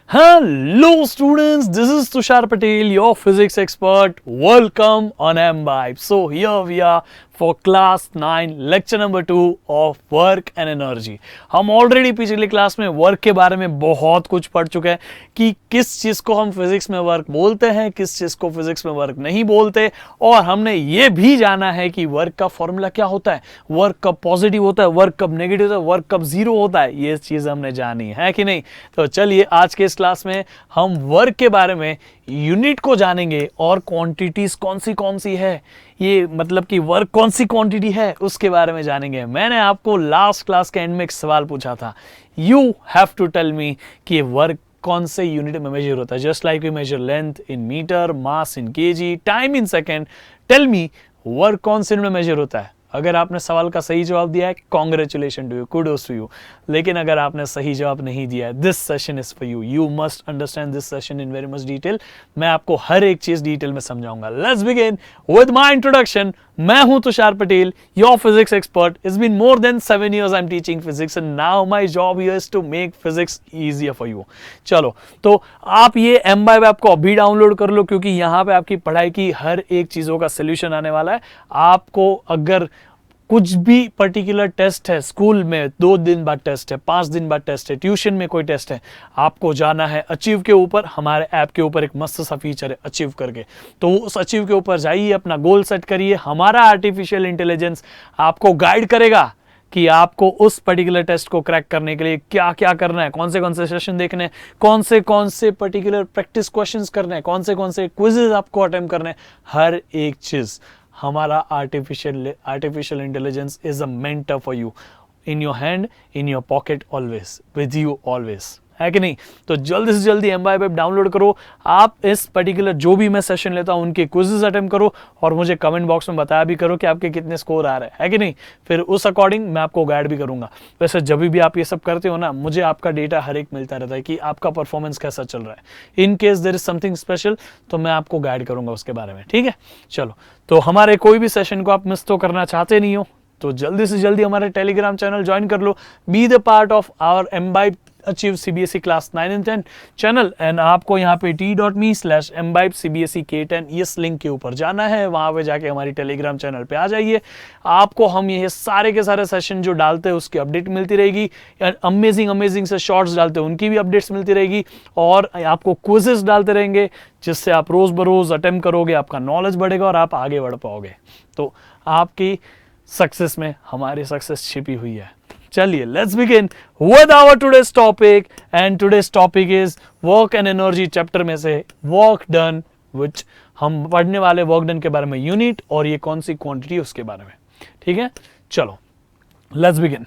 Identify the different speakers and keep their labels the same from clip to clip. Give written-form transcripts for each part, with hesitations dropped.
Speaker 1: Hello students, this is Tushar Patel, your physics expert. Welcome on MBIBE. So here we are for class 9 lecture number 2 of work and energy. हम already पिछली class में work के बारे में बहुत कुछ पढ़ चुके हैं कि किस चीज को हम फिजिक्स में वर्क बोलते हैं, किस चीज को फिजिक्स में वर्क नहीं बोलते, और हमने ये भी जाना है कि वर्क का फॉर्मूला क्या होता है, वर्क कब पॉजिटिव होता है, वर्क कब नेगेटिव होता है, वर्क कब जीरो होता है, ये चीज हमने जानी है कि नहीं। तो चलिए आज के इस क्लास में हम वर्क के बारे में यूनिट को जानेंगे और क्वांटिटीज कौन सी है, ये मतलब कि वर्क कौन सी क्वांटिटी है उसके बारे में जानेंगे। मैंने आपको लास्ट क्लास के एंड में एक सवाल पूछा था, you have to tell me कि वर्क कौन से यूनिट में मेजर होता है। Just like we measure length in metre, mass in kg, time in second, tell me work कौन से यूनिट में मेजर होता है। अगर आपने सवाल का सही जवाब दिया है, congratulation to you, kudos to you. लेकिन अगर आपने सही जवाब नहीं दिया है, this session is for you, you must understand this session in very much detail. मैं आपको हर एक चीज डिटेल में समझाऊंगा। Let's begin with my introduction. मैं हूं Tushar Patel, your physics expert. It's been more than 7 years I am teaching physics and now my job here is to make physics easier for you. चलो, तो आप ये MBIBE ऐप को अभी download कर लो, क्योंकि यहाँ पे आपकी पढ़ाई की हर एक चीजों का सोल्यूशन आने वाला है। आपको अगर कुछ भी पर्टिकुलर टेस्ट है, स्कूल में 2 दिन बाद टेस्ट है, 5 दिन बाद टेस्ट है, ट्यूशन में कोई टेस्ट है, आपको जाना है अचीव के ऊपर। हमारे ऐप के ऊपर एक मस्त सा फीचर है अचीव करके, तो उस अचीव के ऊपर जाइए, अपना गोल सेट करिए। हमारा आर्टिफिशियल इंटेलिजेंस आपको गाइड करेगा कि आपको उस पर्टिकुलर टेस्ट को क्रैक करने के लिए क्या क्या करना है, कौन से सेशन देखने हैं, कौन से पर्टिकुलर प्रैक्टिस क्वेश्चंस करने हैं, कौन से क्विजेज आपको अटेम्प्ट करने हैं। हर एक चीज हमारा artificial intelligence is a mentor for you, in your hand, in your pocket, always with you, always, है कि नहीं। तो जल्दी से जल्दी MBIBE ऐप डाउनलोड करो। आप इस पर्टिकुलर जो भी मैं सेशन लेता हूं उनके क्विजेस अटेम्प्ट करो और मुझे कमेंट बॉक्स में बताया भी करो कि आपके कितने स्कोर आ रहे हैं, है कि नहीं। फिर उस अकॉर्डिंग मैं आपको गाइड भी करूंगा। वैसे जब भी आप ये सब करते हो ना, मुझे आपका डेटा हर एक मिलता रहता है कि आपका परफॉर्मेंस कैसा चल रहा है। In case there is something special तो मैं आपको गाइड करूंगा उसके बारे में, ठीक है। चलो, तो हमारे कोई भी सेशन को आप मिस तो करना चाहते नहीं हो, तो जल्दी से जल्दी हमारे टेलीग्राम चैनल ज्वाइन कर लो। Be the part of our MBIBE achieve CBSE class 9 and 10 channel, and आपको यहाँ पे t.me/MBIBE CBSE K10 इस लिंक के ऊपर जाना है। वहां पे जाके हमारी टेलीग्राम चैनल पे आ जाइए। आपको हम ये सारे के सारे सेशन जो डालते हैं उसकी अपडेट मिलती रहेगी। अमेजिंग से शॉर्ट्स डालते हैं उनकी भी अपडेट्स मिलती रहेगी, और आपको क्विजेस डालते रहेंगे जिससे आप रोज बरोज अटेम्प्ट करोगे, आपका नॉलेज बढ़ेगा और आप आगे बढ़ पाओगे। तो आपकी सक्सेस में हमारी सक्सेस छिपी हुई है। चलिए, let's begin with our today's topic, and today's topic is work and energy chapter में से वर्क डन, विच हम पढ़ने वाले वर्क डन के बारे में, यूनिट और ये कौन सी क्वांटिटी उसके बारे में, ठीक है। चलो, लेट्स बिगिन।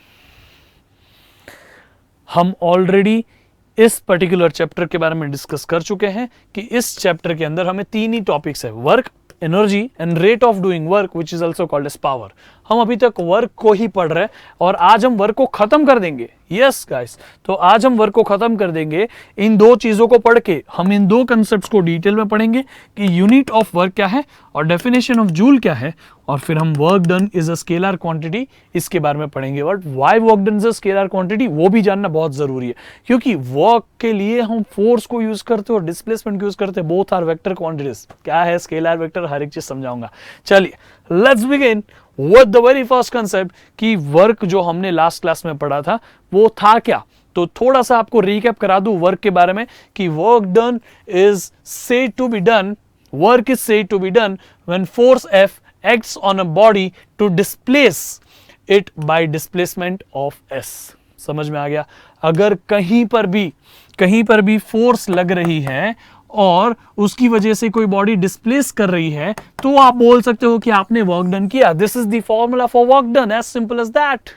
Speaker 1: हम ऑलरेडी इस पर्टिकुलर चैप्टर के बारे में डिस्कस कर चुके हैं कि इस चैप्टर के अंदर हमें 3 ही टॉपिक्स है, work, energy and rate of doing work, which is also called as power. हम अभी तक वर्क को ही पढ़ रहे हैं और आज हम वर्क को खत्म कर देंगे। यस गाइस, तो आज हम वर्क को खत्म कर देंगे। इन 2 चीजों को पढ़ के हम इन 2 कंसेप्ट्स को डिटेल में पढ़ेंगे कि यूनिट ऑफ वर्क क्या है और डेफिनेशन ऑफ जूल क्या है, और फिर हम work done is a scalar quantity इसके बारे में पढ़ेंगे। But why work done is a scalar quantity वो भी जानना बहुत जरूरी है, क्योंकि वर्क के लिए हम फोर्स को यूज करते हैं और डिस्प्लेसमेंट को यूज करते हैं। Both are vector quantities. क्या है स्केलर, वेक्टर, हर एक चीज समझाऊंगा। चलिए, let's begin with the very first concept कि वर्क जो हमने लास्ट क्लास में पढ़ा था वो था क्या। तो थोड़ा सा आपको रिकैप करा दूं वर्क के बारे में कि work done is said to be done, work is said to be done when force F acts on a body to displace it by displacement of S। समझ में आ गया। अगर कहीं पर भी फोर्स लग रही है और उसकी वजह से कोई बॉडी डिस्प्लेस कर रही है, तो आप बोल सकते हो कि आपने वर्क डन किया। This is the formula for work done, as simple as that.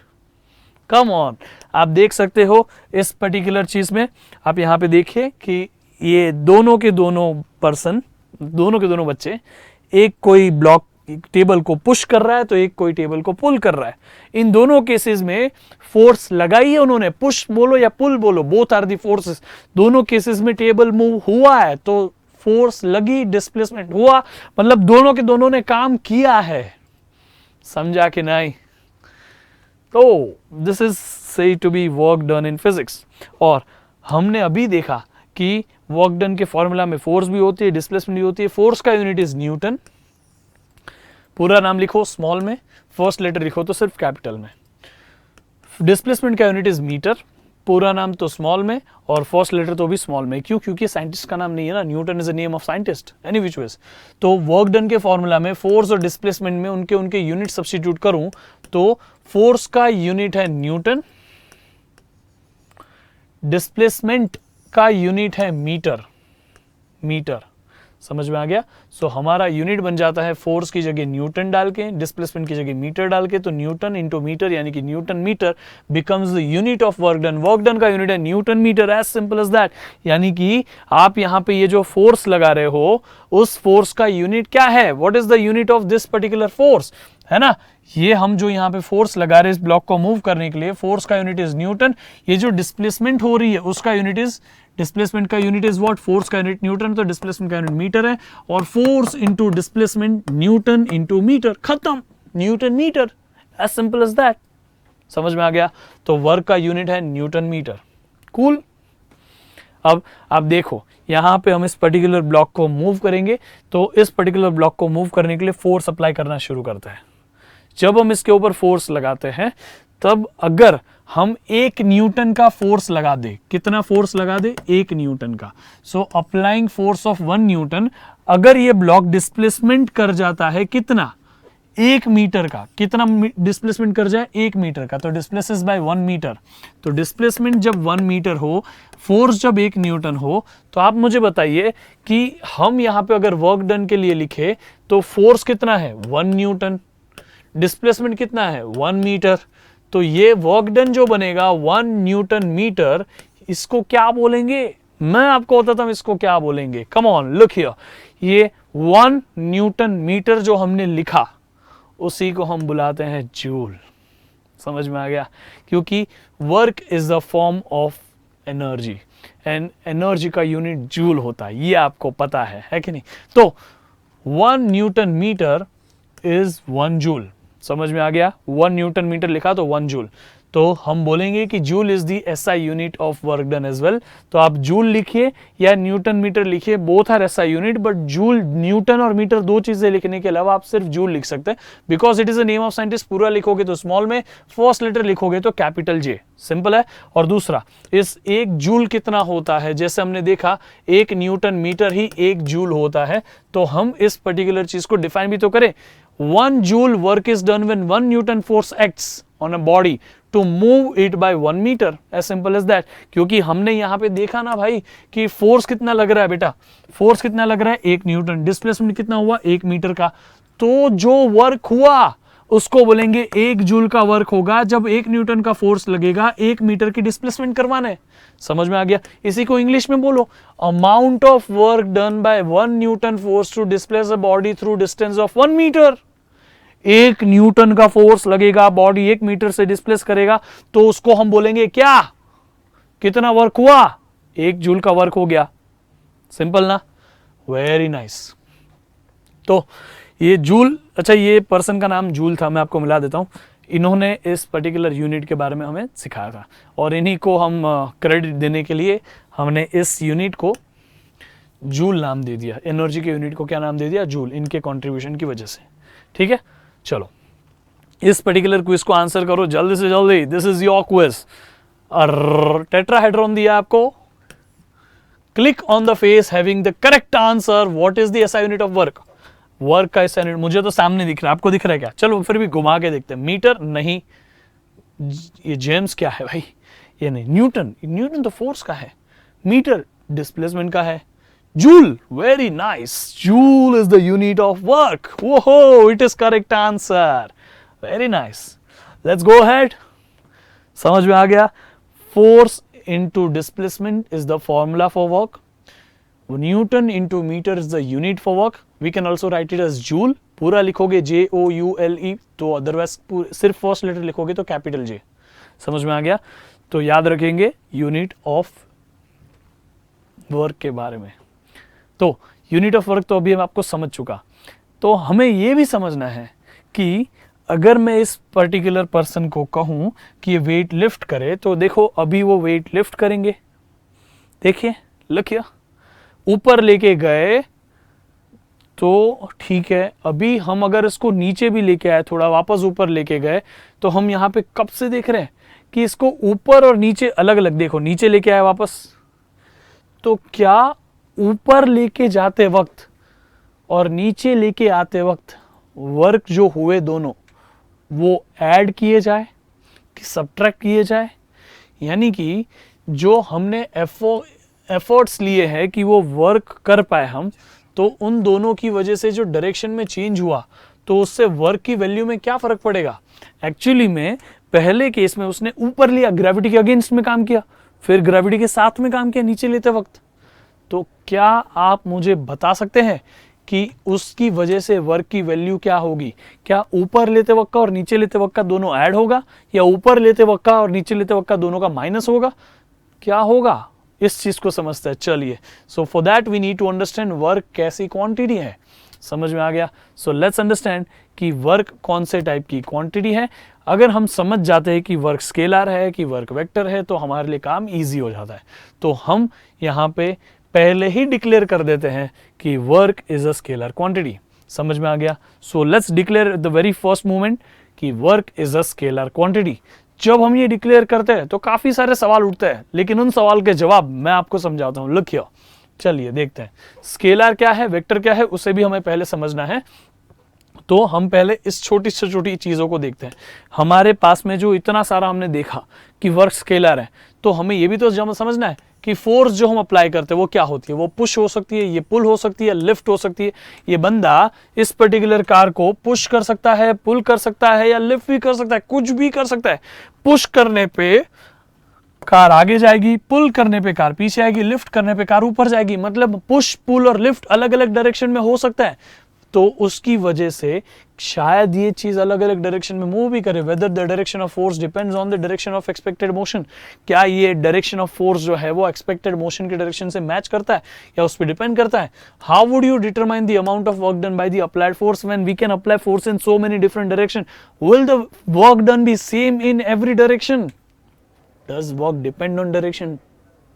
Speaker 1: Come on, आप देख सकते हो इस पर्टिकुलर चीज में। आप यहां पे देखिए कि ये दोनों के दोनों बच्चे, एक कोई ब्लॉक टेबल को पुश कर रहा है तो एक कोई टेबल को पुल कर रहा है। इन दोनों केसेस में फोर्स लगाई है उन्होंने, पुश बोलो या पुल बोलो, बोथ आर दी फोर्सेस। दोनों केसेस में टेबल मूव हुआ है तो फोर्स लगी, डिस्प्लेसमेंट हुआ, मतलब दोनों के दोनों ने काम किया है। समझा कि नहीं। तो this is said to be work done in physics. और हमने अभी देखा कि वर्क डन के फॉर्मूला में फोर्स भी होती है, डिस्प्लेसमेंट भी होती है। फोर्स का यूनिट इज न्यूटन, पूरा नाम लिखो स्मॉल में, फर्स्ट लेटर लिखो तो सिर्फ कैपिटल में। डिस्प्लेसमेंट का यूनिट इज मीटर, पूरा नाम तो स्मॉल में और फर्स्ट लेटर तो भी स्मॉल में। क्यों? क्योंकि साइंटिस्ट का नाम नहीं है ना, Newton is a name of scientist any which ways. तो वर्क डन के फॉर्मूला में फोर्स और डिस्प्लेसमेंट में उनके उनके यूनिट सब्स्टिट्यूट करूं तो फोर्स का यूनिट है न्यूटन, डिस्प्लेसमेंट का यूनिट है मीटर। मीटर समझ में आ गया? सो हमारा यूनिट बन जाता है फोर्स की जगह न्यूटन डाल के, डिस्प्लेसमेंट की जगह मीटर डाल के, तो न्यूटन इंटू मीटर यानी कि newton metre becomes the unit of work done. Work done का यूनिट है newton metre, as simple as that. यानी कि आप यहां पे ये जो फोर्स लगा रहे हो उस फोर्स का यूनिट क्या है? What is the unit of this particular force, है ना? ये हम जो यहाँ पे फोर्स लगा रहे हैं इस ब्लॉक को मूव करने के लिए, फोर्स का यूनिट इज न्यूटन। ये जो डिस्प्लेसमेंट हो रही है उसका यूनिट इज, डिस्प्लेसमेंट का यूनिट इज व्हाट? फोर्स का यूनिट न्यूटन, तो डिस्प्लेसमेंट का यूनिट मीटर है। और force into displacement newton into metre, खत्म, newton metre, as simple as that. समझ में आ गया? तो वर्क का यूनिट है न्यूटन मीटर। कूल। अब आप देखो यहां पे हम इस पर्टिकुलर ब्लॉक को मूव करेंगे, तो इस पर्टिकुलर ब्लॉक को मूव करने के लिए फोर्स अप्लाई करना शुरू करते हैं। जब हम इसके ऊपर फोर्स लगाते हैं तब अगर हम 1 न्यूटन का फोर्स लगा दे, कितना फोर्स लगा दे? 1 न्यूटन का। So applying force of 1 Newton, अगर ये ब्लॉक डिस्प्लेसमेंट कर जाता है कितना? 1 मीटर का। कितना डिस्प्लेसमेंट कर जाए? 1 मीटर का, तो डिस्प्लेसेस बाय 1 मीटर। तो डिस्प्लेसमेंट जब 1 मीटर हो, फोर्स जब 1 न्यूटन हो, तो आप मुझे बताइए कि हम यहां पे अगर वर्क डन के लिए लिखे तो फोर्स कितना है? 1 न्यूटन, डिस्प्लेसमेंट कितना है? 1 मीटर। तो ये वर्क डन जो बनेगा 1 न्यूटन मीटर, इसको क्या बोलेंगे? मैं आपको बताता हूं इसको क्या बोलेंगे। कम ऑन लुक हियर, ये 1 न्यूटन मीटर जो हमने लिखा उसी को हम बुलाते हैं जूल। समझ में आ गया? क्योंकि work is the form of energy and energy का यूनिट जूल होता है, ये आपको पता है कि नहीं? तो 1 न्यूटन मीटर इज 1 जूल। समझ में आ गया? 1 न्यूटन मीटर लिखा तो 1 जूल। तो हम बोलेंगे कि joule is the SI unit of work done as well. तो आप जूल लिखिए या न्यूटन मीटर लिखिए, both are SI unit, but joule, newton और मीटर दो चीजें लिखने के अलावा आप सिर्फ जूल लिख सकते हैं, because it is a name of scientist. पूरा लिखोगे तो स्मॉल में, फर्स्ट लेटर लिखोगे तो कैपिटल जे। सिंपल है। और दूसरा, इस 1 जूल कितना होता है? जैसे हमने देखा 1 न्यूटन मीटर ही 1 जूल होता है, तो हम इस पर्टिकुलर चीज को डिफाइन भी तो करें। 1 joule work is done when 1 Newton force acts on a body to move it by 1 meter, as simple as that। क्योंकि हमने यहां पे देखा ना भाई कि फोर्स कितना लग रहा है बेटा, फोर्स कितना लग रहा है? 1 न्यूटन, डिस्प्लेसमेंट कितना हुआ? 1 मीटर का। तो जो वर्क हुआ उसको बोलेंगे 1 जूल का वर्क होगा जब 1 न्यूटन का फोर्स लगेगा 1 मीटर की डिस्प्लेसमेंट करवाना है। समझ में आ गया? इसी को इंग्लिश में बोलो, amount of work done by 1 newton force to displace a body through distance of 1 metre. 1 newton का फोर्स लगेगा, बॉडी 1 मीटर से डिस्प्लेस करेगा, तो उसको हम बोलेंगे क्या? कितना वर्क हुआ? 1 जूल का वर्क हो गया। सिंपल ना? Very nice. तो ये जूल, अच्छा ये पर्सन का नाम जूल था, मैं आपको मिला देता हूं। इन्होंने इस पर्टिकुलर यूनिट के बारे में हमें सिखाया था और इन्हीं को हम क्रेडिट देने के लिए हमने इस यूनिट को जूल नाम दे दिया। एनर्जी के यूनिट को क्या नाम दे दिया? जूल, इनके कंट्रीब्यूशन की वजह से। ठीक है, चलो इस पर्टिकुलर क्विज को आंसर करो जल्दी से जल्दी। This is your quiz. Tetrahedron दिया आपको, click on the face having the correct answer. What is the SI unit of work? Work का एसआई यूनिट मुझे तो सामने दिख रहा है, आपको दिख रहा है क्या? चलो फिर भी घुमा के देखते हैं। मीटर नहीं, ये जेम्स क्या है भाई? ये नहीं, न्यूटन, न्यूटन तो फोर्स का है, मीटर डिस्प्लेसमेंट का है। Joule, very nice, joule is the unit of work. ओहो, it is correct answer, very nice. Let's go ahead. समझ में आ गया? Force into displacement is the formula for work. Newton into metre is the unit for work. We can also write it as joule. पूरा लिखोगे JOULE, तो otherwise सिर्फ first letter लिखोगे तो कैपिटल J। समझ में आ गया? तो याद रखेंगे यूनिट ऑफ वर्क के बारे में। तो यूनिट ऑफ वर्क तो अभी हम आपको समझ चुका। तो हमें यह भी समझना है कि अगर मैं इस पर्टिकुलर पर्सन को कहूं कि ये वेट लिफ्ट करे, तो देखो अभी वो वेट लिफ्ट करेंगे। देखिए लिखिए, ऊपर लेके गए तो ठीक है, अभी हम अगर इसको नीचे भी लेके आए, थोड़ा वापस ऊपर लेके गए, तो हम यहाँ पे कब से देख रहे हैं कि इसको ऊपर और नीचे अलग अलग, देखो नीचे लेके आए वापस, तो क्या ऊपर लेके जाते वक्त और नीचे लेके आते वक्त वर्क जो हुए दोनों वो ऐड किए जाए कि सब्ट्रैक्ट किए जाए? यानी कि जो हमने एफर्ट्स लिए हैं कि वो वर्क कर पाए हम, तो उन दोनों की वजह से जो डायरेक्शन में चेंज हुआ तो उससे वर्क की वैल्यू में क्या फर्क पड़ेगा? एक्चुअली में पहले केस में उसने ऊपर लिया, ग्रेविटी के अगेंस्ट में काम किया, फिर ग्रेविटी के साथ में काम किया नीचे लेते वक्त। तो क्या आप मुझे बता सकते हैं कि उसकी वजह से वर्क की वैल्यू क्या होगी? क्या ऊपर लेते वक्त का और नीचे लेते वक्त का दोनों ऐड होगा, या ऊपर लेते वक्त का और नीचे लेते वक्त का दोनों का माइनस होगा? क्या होगा? इस चीज को समझते हैं। चलिए, so for that we need to understand work कैसी क्वांटिटी है। समझ में आ गया? सो लेट्स अंडरस्टैंड कि वर्क कौन से टाइप की क्वांटिटी है। अगर हम समझ जाते हैं कि वर्क स्केलर है कि वर्क वेक्टर है, तो हमारे लिए काम ईजी हो जाता है। तो हम यहाँ पे पहले ही डिक्लेयर कर देते हैं कि work is a scalar quantity. समझ में आ गया? So let's declare the very first movement कि work is a scalar quantity. जब हम ये डिक्लेयर करते हैं तो काफी सारे सवाल उठते हैं, लेकिन उन सवाल के जवाब मैं आपको समझाता हूं। लुक हियर, चलिए देखते हैं स्केलर क्या है, वेक्टर क्या है, उसे भी हमें पहले समझना है। तो हम पहले इस छोटी से छोटी चीजों को देखते हैं। हमारे पास में जो इतना सारा हमने देखा कि वर्क स्केलर है, तो हमें ये भी तो समझना है कि फोर्स जो हम अप्लाई करते हैं वो क्या होती है। वो पुश हो सकती है, ये पुल हो सकती है, लिफ्ट हो सकती है। ये बंदा इस पर्टिकुलर कार को पुश कर सकता है, पुल कर सकता है, या लिफ्ट भी कर सकता है, कुछ भी कर सकता है। पुश करने पे कार आगे जाएगी, पुल करने पे कार पीछे आएगी, लिफ्ट करने पे कार ऊपर जाएगी। मतलब पुश, पुल और लिफ्ट अलग अलग डायरेक्शन में हो सकता है। तो उसकी वजह से शायद ये चीज अलग अलग डायरेक्शन में मूव भी करे। Whether the direction of force depends on the direction of expected motion. क्या ये डायरेक्शन ऑफ फोर्स जो है वो एक्सपेक्टेड मोशन के डायरेक्शन से मैच करता है या उस पर डिपेंड करता है? How would you determine the amount of work done by the applied force when we can apply force in so many different direction? Will the work done be same in every direction? Does work depend on direction?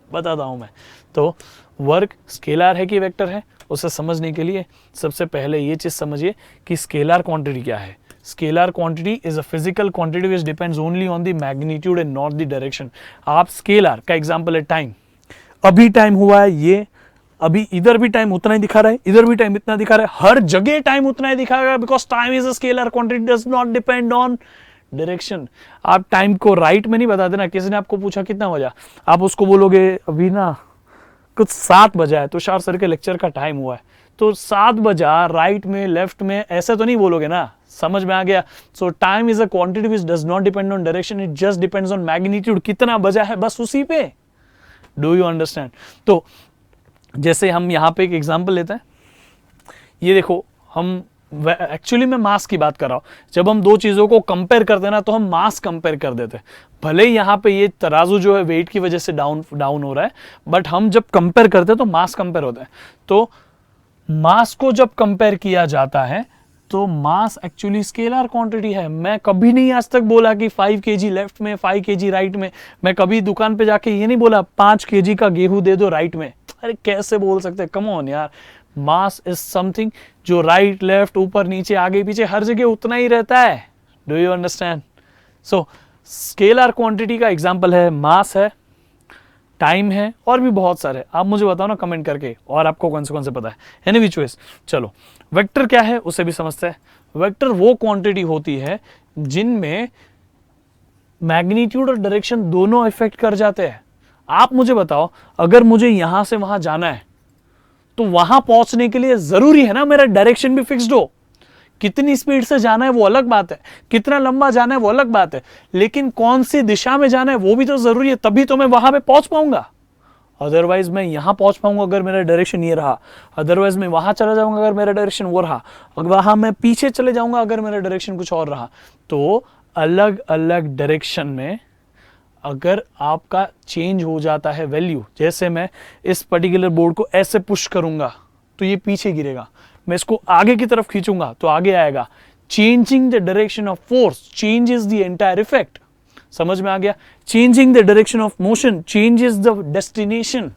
Speaker 1: बताता हूं मैं। तो work scalar है कि vector है, उसे समझने के लिए सबसे पहले ये चीज समझिए कि स्केलर क्वांटिटी क्या है। Scalar quantity is a physical quantity which depends only on the magnitude and not the direction. आप स्केलर का एग्जांपल है टाइम। अभी टाइम हुआ है, ये अभी इधर भी टाइम उतना ही दिखा रहा है, इधर भी टाइम इतना दिखा रहा है, हर जगह टाइम उतना ही दिखाएगा, because time is a scalar quantity, does not depend on direction. आप टाइम को राइट में नहीं बता देना। किसी ने आपको पूछा कितना बजा, आप उसको बोलोगे अभी ना कुछ 7 बजा है, तुषार सर के लेक्चर का टाइम हुआ है, तो 7 बजा राइट में लेफ्ट में ऐसे तो नहीं बोलोगे ना। समझ में आ गया? सो time is a quantity which does not depend on direction, it just depends on magnitude. कितना बजा है बस उसी पे। Do you understand? तो जैसे हम यहाँ पे एक एग्जांपल लेते हैं। ये देखो, हम एक्चुअली मैं मास की बात कर रहा हूं। जब हम दो चीजों को कंपेयर करते हैं ना, तो हम मास कंपेयर कर देते हैं। भले ही यहाँ पे ये तराजू जो है वेट की वजह से डाउन हो रहा है, बट हम जब कंपेयर करते हैं तो मास कंपेयर होता है। तो मास को जब कंपेयर किया जाता है तो मास एक्चुअली स्केलर क्वांटिटी है। मैं कभी नहीं आज तक बोला कि 5 kg लेफ्ट में, 5 kg राइट में। मैं कभी दुकान पे जाके ये नहीं बोला 5 kg का गेहूं दे दो राइट में। अरे कैसे बोल सकते, कम ऑन यार। मास इज समथिंग जो राइट लेफ्ट ऊपर नीचे आगे पीछे हर जगह उतना ही रहता है। Do you understand? So scalar quantity का एग्जांपल है मास है, टाइम है, और भी बहुत सारे। आप मुझे बताओ ना कमेंट करके, और आपको कौन से पता है। एनी विच वेज, चलो वेक्टर क्या है उसे भी समझते हैं। वेक्टर वो क्वांटिटी होती है जिनमें मैग्नीट्यूड और डायरेक्शन दोनों इफेक्ट कर जाते हैं। आप मुझे बताओ, अगर मुझे यहां से वहां जाना है तो वहां पहुंचने के लिए जरूरी है ना मेरा डायरेक्शन भी फिक्स्ड हो। कितनी स्पीड से जाना है वो अलग बात है, कितना लंबा जाना है वो अलग बात है, लेकिन कौन सी दिशा में जाना है वो भी तो जरूरी है, तभी तो मैं वहां पे पहुंच पाऊंगा। अदरवाइज मैं यहां पहुंच पाऊंगा अगर मेरा डायरेक्शन ये रहा, अदरवाइज मैं वहां चला जाऊंगा अगर मेरा डायरेक्शन वो रहा, और वहां मैं पीछे चले जाऊंगा अगर मेरा डायरेक्शन कुछ और रहा। तो अलग अलग डायरेक्शन में अगर आपका चेंज हो जाता है वैल्यू, जैसे मैं इस पर्टिकुलर बोर्ड को ऐसे पुश करूंगा तो ये पीछे गिरेगा, मैं इसको आगे की तरफ खींचूंगा तो आगे आएगा। Changing the direction of force changes the entire effect. समझ में आ गया? Changing the direction of motion changes the destination.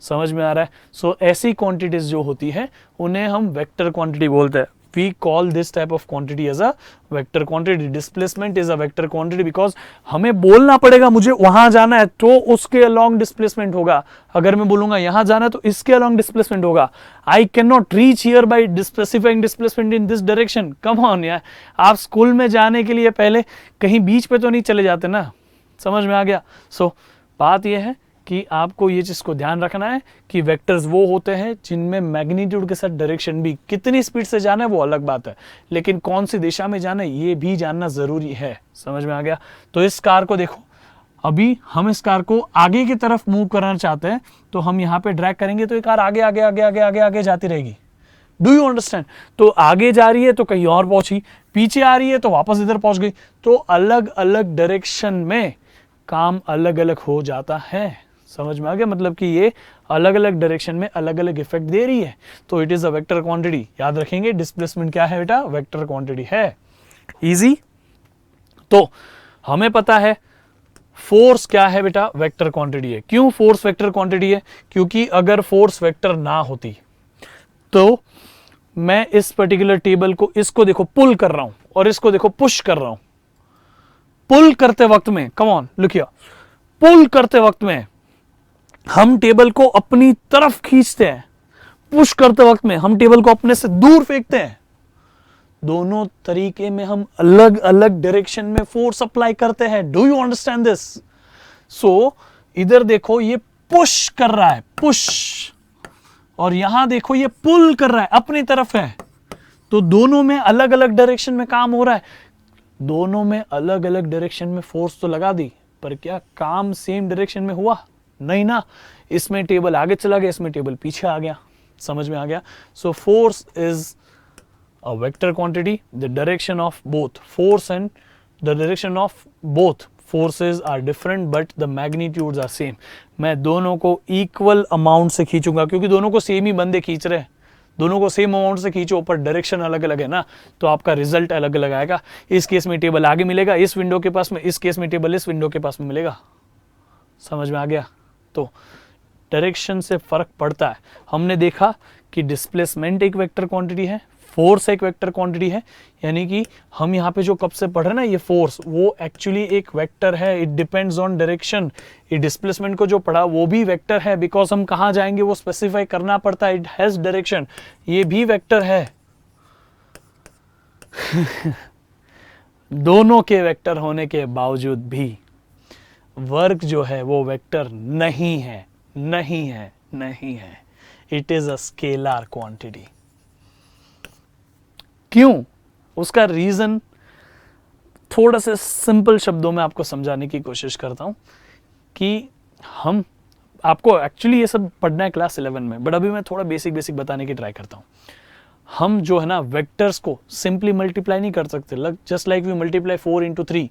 Speaker 1: समझ में आ रहा है? सो ऐसी क्वांटिटीज जो होती है उन्हें हम वेक्टर क्वांटिटी बोलते हैं. We call this type of quantity as a vector quantity. Displacement is a vector quantity because हमें बोलना पड़ेगा मुझे वहां जाना है तो उसके along displacement होगा. अगर मैं बोलूंगा यहां जाना है तो इसके along displacement होगा. I cannot reach here by specifying displacement in this direction. Come on यार, आप स्कूल में जाने के लिए पहले कहीं बीच पे तो नहीं चले जाते ना. समझ में आ गया? सो बात यह है कि आपको ये चीज को ध्यान रखना है कि वेक्टर्स वो होते हैं जिनमें मैग्नीट्यूड के साथ डायरेक्शन भी, कितनी स्पीड से जाना है वो अलग बात है, लेकिन कौन सी दिशा में जाना है ये भी जानना जरूरी है. समझ में आ गया? तो इस कार को देखो, अभी हम इस कार को आगे की तरफ मूव करना चाहते हैं तो हम यहाँ पे ड्रैग करेंगे तो ये कार आगे आगे आगे आगे आगे आगे जाती रहेगी. Do you understand? तो आगे जा रही है तो कहीं और पहुंची, पीछे आ रही है तो वापस इधर पहुंच गई. तो अलग अलग डायरेक्शन में काम अलग अलग हो जाता है. समझ में आ गया? मतलब कि ये अलग अलग डायरेक्शन में अलग अलग इफेक्ट दे रही है. तो it is a vector quantity. याद रखेंगे डिस्प्लेसमेंट क्या है बेटा? वेक्टर क्वांटिटी है. इजी. तो हमें पता है फोर्स क्या है बेटा? वेक्टर क्वांटिटी है. क्यों फोर्स वेक्टर क्वांटिटी है? क्योंकि अगर फोर्स वेक्टर ना होती तो मैं इस पर्टिकुलर टेबल को, इसको देखो पुल कर रहा हूं और इसको देखो पुश कर रहा हूं. पुल करते वक्त में, कम ऑन लुक हियर, पुल करते वक्त में हम टेबल को अपनी तरफ खींचते हैं, पुश करते वक्त में हम टेबल को अपने से दूर फेंकते हैं. दोनों तरीके में हम अलग अलग डायरेक्शन में फोर्स अप्लाई करते हैं. Do you understand this? So इधर देखो ये पुश कर रहा है, पुश, और यहां देखो ये पुल कर रहा है, अपनी तरफ है. तो दोनों में अलग अलग डायरेक्शन में काम हो रहा है. दोनों में अलग अलग डायरेक्शन में फोर्स तो लगा दी, पर क्या काम सेम डायरेक्शन में हुआ? नहीं ना. इसमें टेबल आगे चला गया, इसमें टेबल पीछे आ गया. समझ में आ गया? So force is a vector quantity. The direction of both force and the direction of both forces are different but the magnitudes are same. मैं दोनों को इक्वल अमाउंट से खींचूंगा क्योंकि दोनों को सेम ही बंदे खींच रहे हैं. दोनों को सेम अमाउंट से खींचो, पर डायरेक्शन अलग अलग है ना, तो आपका रिजल्ट अलग अलग आएगा. इस केस में टेबल आगे मिलेगा इस विंडो के पास में, इस केस में टेबल इस विंडो के पास में मिलेगा. समझ में आ गया? तो डायरेक्शन से फर्क पड़ता है. हमने देखा कि डिस्प्लेसमेंट एक वेक्टर क्वांटिटी है, फोर्स एक वेक्टर क्वांटिटी है. यानी कि हम यहाँ पे जो कब से पढ़ रहे हैं ना, ये फोर्स वो एक्चुअली एक वेक्टर है. It depends on direction. ये डिस्प्लेसमेंट को जो पढ़ा वो भी वेक्टर है, बिकॉज हम कहाँ जाएंगे वो स्पेसिफाई करना पड़ता है. It has direction. ये भी वेक्टर है. दोनों के वेक्टर होने के बावजूद भी वर्क जो है वो वेक्टर नहीं है, नहीं है, नहीं है. It is a scalar quantity. क्यों? उसका रीजन थोड़ा से सिंपल शब्दों में आपको समझाने की कोशिश करता हूं कि हम, आपको एक्चुअली ये सब पढ़ना है क्लास 11 में, बट अभी मैं थोड़ा बेसिक बताने की ट्राई करता हूं. हम जो है ना वेक्टर्स को सिंपली मल्टीप्लाई नहीं कर सकते. Just like we multiply 4 into 3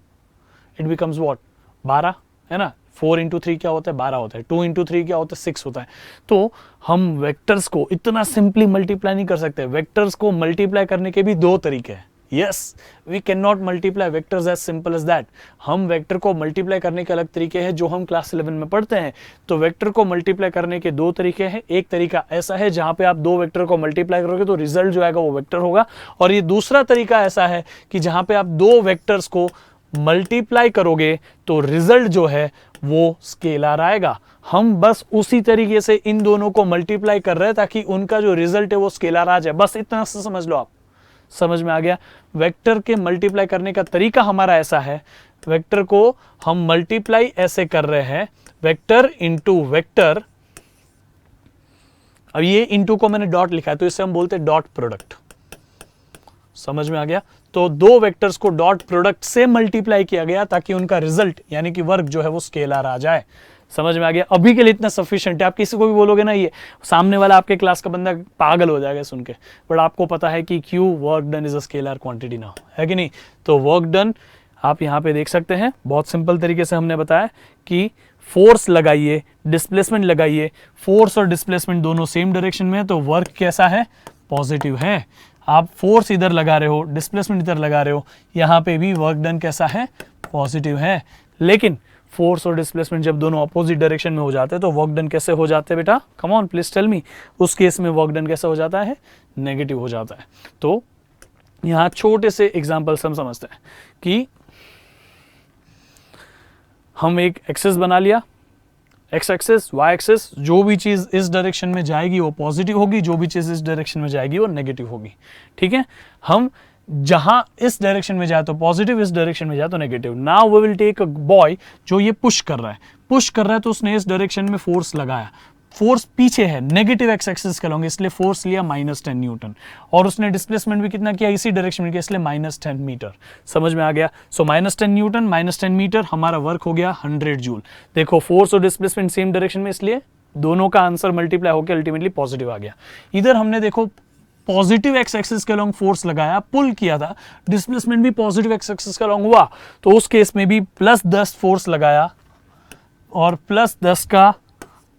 Speaker 1: it becomes what? 12 है ना. 4 into 3 क्या होता है? 12 होता है. 2 into 3 क्या होता है? 6 होता है. तो हम वेक्टर्स को इतना सिंपली मल्टीप्लाई नहीं कर सकते. वेक्टर्स को मल्टीप्लाई करने के भी दो तरीके हैं. Yes, we can not multiply vectors as simple as that. हम वेक्टर को मल्टीप्लाई करने के अलग तरीके हैं जो हम क्लास 11 में पढ़ते हैं. तो वेक्टर को मल्टीप्लाई करने के दो तरीके हैं. एक तरीका ऐसा है जहां पे आप दो वेक्टर को मल्टीप्लाई करोगे तो रिजल्ट जो आएगा वो वेक्टर होगा, और ये दूसरा तरीका ऐसा है कि जहां पे आप दो वेक्टर्स को मल्टीप्लाई करोगे तो रिजल्ट जो है वो स्केलर आएगा. हम बस उसी तरीके से इन दोनों को मल्टीप्लाई कर रहे हैं ताकि उनका जो रिजल्ट है वो स्केलर आ जाए. बस इतना से समझ लो आप. समझ में आ गया? वेक्टर के मल्टीप्लाई करने का तरीका हमारा ऐसा है. वेक्टर को हम मल्टीप्लाई ऐसे कर रहे हैं, वेक्टर इंटू वेक्टर. अब ये इंटू को मैंने डॉट लिखा है तो इसे हम बोलते हैं डॉट प्रोडक्ट. समझ में आ गया? तो दो वेक्टर्स को डॉट प्रोडक्ट से मल्टीप्लाई किया गया ताकि उनका रिजल्ट यानी कि वर्क जो है वो स्केलर आ जाए. समझ में आ गया? अभी के लिए इतना सफिशिएंट है. आप किसी को भी बोलोगे ना, ये सामने वाला आपके क्लास का बंदा पागल हो जाएगा सुन के, बट आपको पता है कि Q work done is a scalar quantity ना, है कि नहीं? तो वर्क डन आप यहाँ पे देख सकते हैं. बहुत सिंपल तरीके से हमने बताया कि फोर्स लगाइए, डिस्प्लेसमेंट लगाइए. फोर्स और डिस्प्लेसमेंट दोनों सेम डायरेक्शन में है तो वर्क कैसा है? पॉजिटिव है. आप फोर्स इधर लगा रहे हो, डिस्प्लेसमेंट इधर लगा रहे हो, यहाँ पे भी वर्क डन कैसा है? पॉजिटिव है. लेकिन फोर्स और डिस्प्लेसमेंट जब दोनों अपोजिट डायरेक्शन में हो जाते हैं तो वर्क डन कैसे हो जाते हैं बेटा? Come on please tell me. उस केस में वर्क डन कैसे हो जाता है? नेगेटिव हो जाता है। तो यहां छोटे से एग्जांपल हम समझते हैं कि हम एक एक्सेस बना लिया, एक्स एक्सेस, वाई एक्सेस, जो भी चीज इस डायरेक्शन में जाएगी वो पॉजिटिव होगी, जो भी चीज इस डायरेक्शन में जाएगी वो नेगेटिव होगी। ठीक है, हम जहां इस डायरेक्शन में जाए तो पॉजिटिव, इस डायरेक्शन में जाए तो negative. Now we will take a boy जो ये पुश कर रहा है तो उसने इस डायरेक्शन में फोर्स लगाया, फोर्स पीछे है, नेगेटिव एक्स एक्सिस के लॉन्ग, इसलिए फोर्स लिया -10 न्यूटन, और उसने डिस्प्लेसमेंट भी कितना किया? इसी डायरेक्शन में किया, इसलिए -10 मीटर। समझ में आ गया? सो -10 न्यूटन, -10 मीटर, हमारा वर्क हो गया 100 जूल। देखो फोर्स और डिस्प्लेसमेंट सेम डायरेक्शन में, इसलिए दोनों का आंसर मल्टीप्लाई होकर अल्टीमेटली पॉजिटिव आ गया। इधर हमने देखो पॉजिटिव एक्स एक्सिस के लॉन्ग फोर्स लगाया, पुल किया था, डिस्प्लेसमेंट भी पॉजिटिव एक्स एक्सिस का लॉन्ग हुआ, तो उस केस में भी +10 फोर्स लगाया और +10 का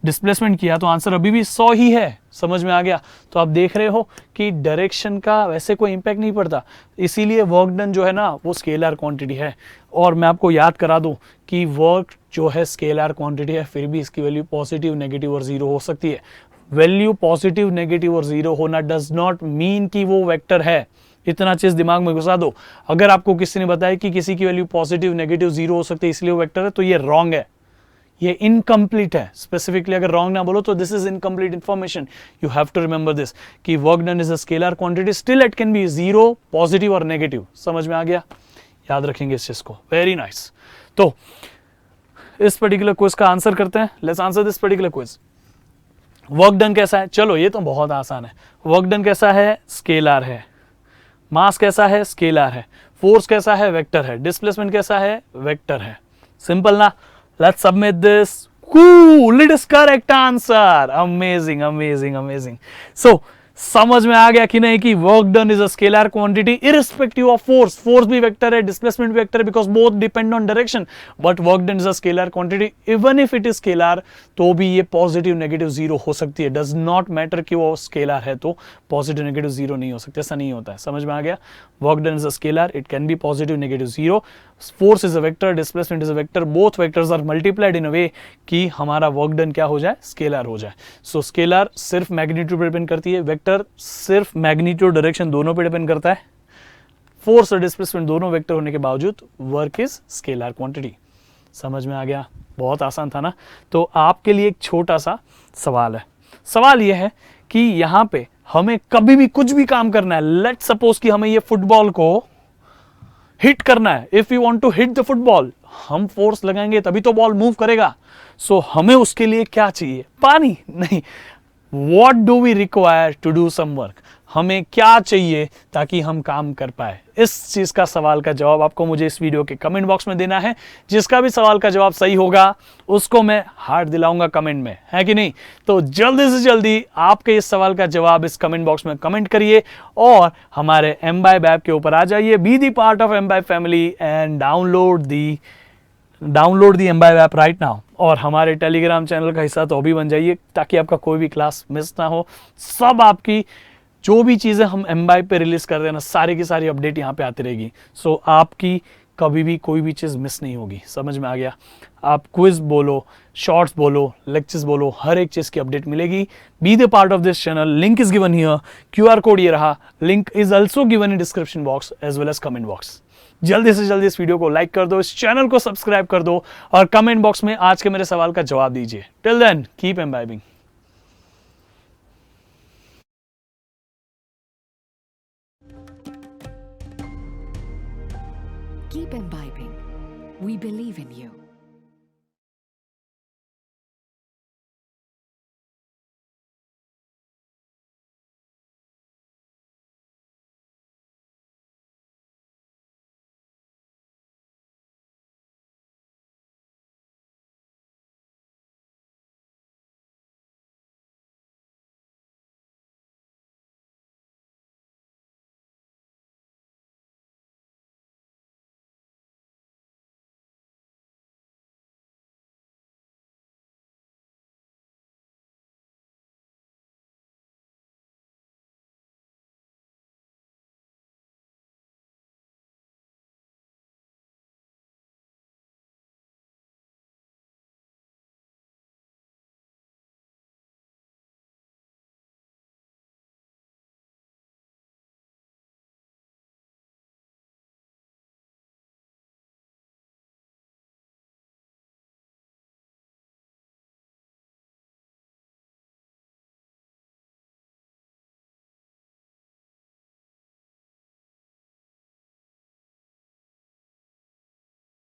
Speaker 1: डिस्प्लेसमेंट किया, तो आंसर अभी भी 100 ही है। समझ में आ गया? तो आप देख रहे हो कि डायरेक्शन का वैसे कोई इंपैक्ट नहीं पड़ता, इसीलिए वर्क डन जो है ना वो स्केलर क्वांटिटी है। और मैं आपको याद करा दूं कि वर्क जो है स्केलर क्वांटिटी है, फिर भी इसकी वैल्यू पॉजिटिव, नेगेटिव और जीरो हो सकती है। वैल्यू पॉजिटिव, नेगेटिव और जीरो होना डज नॉट मीन कि वो वेक्टर है। इतना चीज दिमाग में घुसा दो। अगर आपको किसी ने बताया कि किसी की वैल्यू पॉजिटिव, नेगेटिव, जीरो हो सकती है इसलिए वो वेक्टर है, तो ये रॉन्ग है, ये इनकम्प्लीट है। स्पेसिफिकली अगर रॉन्ग ना बोलो तो this is incomplete information. You have to remember this कि work done is a scalar quantity, still it can be zero, positive और नेगेटिव। समझ में आ गया? याद रखेंगे इस चीज को। Very nice. तो इस पर्टिकुलर क्विज का आंसर करते हैं। Let's answer this particular quiz. Work done कैसा है? चलो ये तो बहुत आसान है। वर्क डन कैसा है? स्केलर है। मास कैसा है? स्केलर है। फोर्स कैसा है? वेक्टर है। डिस्प्लेसमेंट कैसा है? वेक्टर है। सिंपल ना? Let's submit this. Cool, it is correct answer. Amazing, amazing, amazing. So, समझ में आ गया कि नहीं कि work done is a scalar quantity irrespective of force. Force भी वेक्टर है, डिस्प्लेसमेंट भी वेक्टर है, because both depend on direction, but work done is a scalar quantity. Even if it is scalar तो भी ये पॉजिटिव, नेगेटिव, जीरो हो सकती है। डज नॉट मैटर कि वो स्केलर है तो पॉजिटिव, नेगेटिव, जीरो नहीं हो सकते, ऐसा नहीं होता है। समझ में आ गया? Work done is a scalar, it can be positive, negative, zero. Force is a vector, displacement is a vector, both vectors are multiplied in a way कि हमारा वर्क डन क्या हो जाए? स्केलर हो जाए। सो स्केलर सिर्फ magnitude पर depend करती है, वेक्टर सिर्फ मैग्नीट्यूड, डायरेक्शन दोनों पे डिपेंड करता है। फोर्स और डिस्प्लेसमेंट दोनों वेक्टर होने के बावजूद वर्क इज स्केलर क्वांटिटी। समझ में आ गया? बहुत आसान था ना? तो आपके लिए एक छोटा सा सवाल है। सवाल यह है कि यहां पे हमें कभी भी कुछ भी काम करना है। लेट्स सपोज कि हमें ये फुटबॉल को हिट करना है। If you want to hit the football, हम फोर्स लगाएंगे तभी तो बॉल मूव करेगा। सो हमें उसके लिए क्या चाहिए? पानी नहीं। What do we require to do some work? हमें क्या चाहिए ताकि हम काम कर पाए? इस चीज का सवाल का जवाब आपको मुझे इस वीडियो के कमेंट बॉक्स में देना है। जिसका भी सवाल का जवाब सही होगा उसको मैं हार्ट दिलाऊंगा कमेंट में, है कि नहीं? तो जल्दी से जल्दी आपके इस सवाल का जवाब इस कमेंट बॉक्स में कमेंट करिए और हमारे एमबाइब ऐप के ऊपर आ जाइए। Be the part of Embibe family and download the Embibe app right now. और हमारे टेलीग्राम चैनल का हिस्सा तो अभी बन जाइए ताकि आपका कोई भी क्लास मिस ना हो। सब आपकी जो भी चीज़ें हम एमबाइब पे रिलीज कर रहे हैं ना, सारी की सारी अपडेट यहाँ पे आती रहेगी। सो आपकी कभी भी कोई भी चीज़ मिस नहीं होगी। समझ में आ गया? आप क्विज बोलो, शॉर्ट्स बोलो, लेक्चर्स बोलो, हर एक चीज़ की अपडेट मिलेगी। Be the part of this channel. Link is given here, QR code ये रहा। Link is also given in description box as well as comment box. जल्दी से जल्दी इस वीडियो को लाइक कर दो, इस चैनल को सब्सक्राइब कर दो और कमेंट बॉक्स में आज के मेरे सवाल का जवाब दीजिए। Till then keep imbibing.
Speaker 2: Keep imbibing. We believe in you.